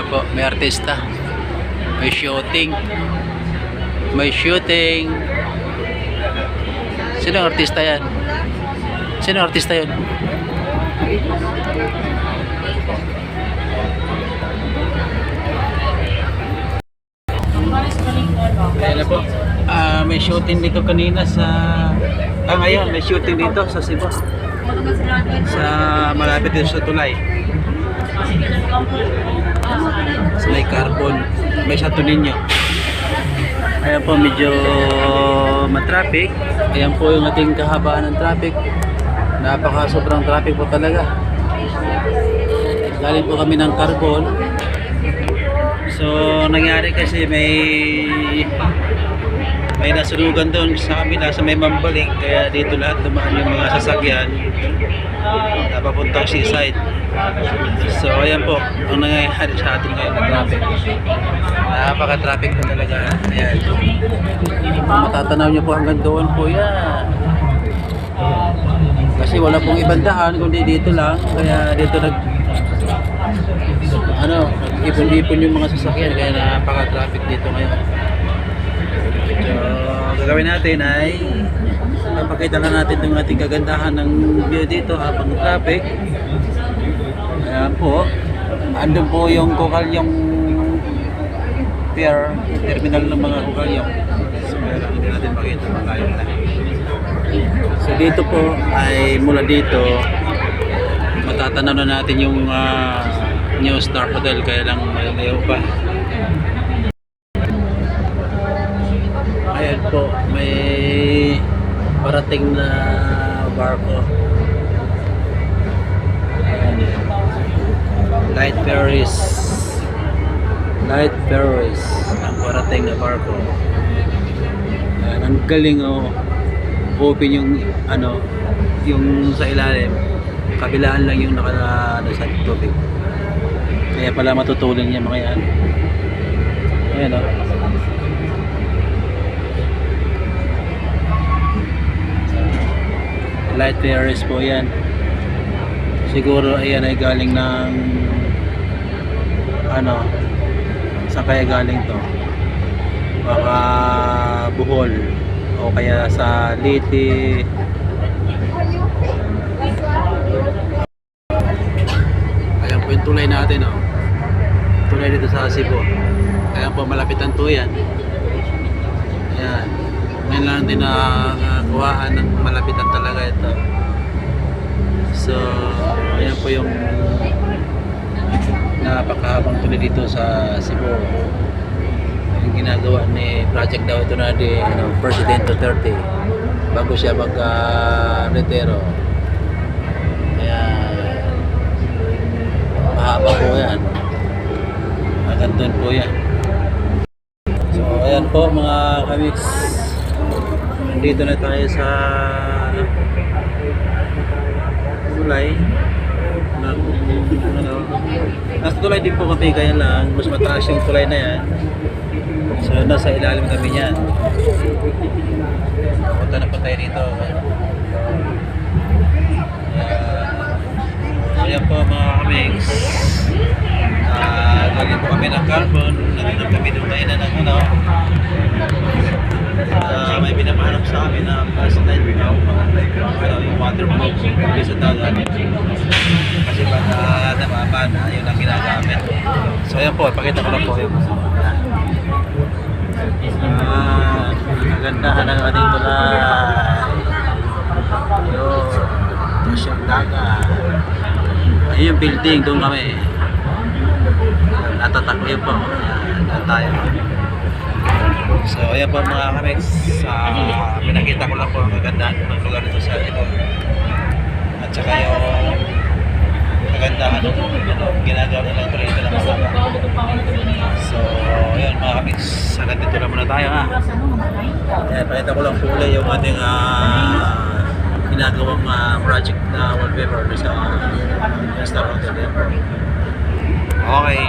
Ayan po, may artista. May shooting. May shooting. Sino ang artista yan? Sino ang artista yan? Ayan na po. May shooting dito kanina sa... ngayon, may shooting dito sa Cebu. Sa malapit dito sa tulay. Sa may carbon. May Santo Niño. Ayan po, medyo matraffic. Ayan po yung ating kahabaan ng traffic. Napaka sobrang traffic po talaga. Galing po kami ng carbon. So, nangyari kasi may nasunugan doon sa kabila sa may Mambaling, kaya dito lahat dumaan yung mga sasakyan na papuntang seaside. So ayan po ang nangyayari sa ating ngayon na traffic. Napaka-traffic po talaga. Ayan. Matatanaw nyo po hanggang doon po yan. Kasi wala pong ibang daan kundi dito lang, kaya dito ipon-ipon yung mga sasakyan, kaya napaka-traffic dito ngayon. So, gagawin natin ay papakita lang natin yung ating kagandahan ng view dito habang traffic. Ayan po, andun po yung Kukalyong pier, terminal ng mga Kukalyong. So, hindi natin makita, malayo na. So, dito po ay mula dito matatanaw na natin yung New Star Hotel, kaya lang malayo pa. Ayan po, may parating na barko. Light ferries ang parating na barko. Ayan, ang galing open yung yung sa ilalim, kabilaan lang yung nasa tubig, kaya pala matutulin niya mga yan. Ayan light ferries po yan. Siguro ayan ay galing ng saan kaya galing to? Baka Bohol o kaya sa Leyte. Ayan po yung tulay natin tulay dito sa Cebu. Ayan po, malapitan to yan. Ayan, ngayon lang din kuhaan ng malapitan talaga ito. So ayan po yung napakahabang tulay dito sa Cebu. Yung ginagawa ni project daw ito na di President Duterte bago siya mag-retiro. Ayan, mahaba po yan, hanggang doon po yan. So ayan po mga kamiks, dito na tayo sa tulay. Nasa tulay din po kami, kaya lang mas mataas yung tulay na yan. So nasa ilalim kami yan. Punta na pa tayo dito. Ayan po mga kamiks, galing po kami ng carbon. Nandun kami doon tayo na ng may pinapahanap sa amin na president yung waterproof sa dagat, kasi baka namaba na yun ang ginagamit. So ayan po, ipakita ko lang po yung kagandahan ng ating tulay. Ito siyang dagat. Ayun yung building, doon kami natatakbo po. Ayan tayo. So ayan po mga kamiks, pinakita ko lang po ang kagandahan ng lugar dito sa Cebu at saka yung kagandahan ng ginagawa nilang tuloy dito ng masama. So ayan mga kamiks, hanggang dito na muna tayo Ayan, pakita ko lang po ulit yung ating ginagawang project na wallpaper sa Star Hotel. Okay.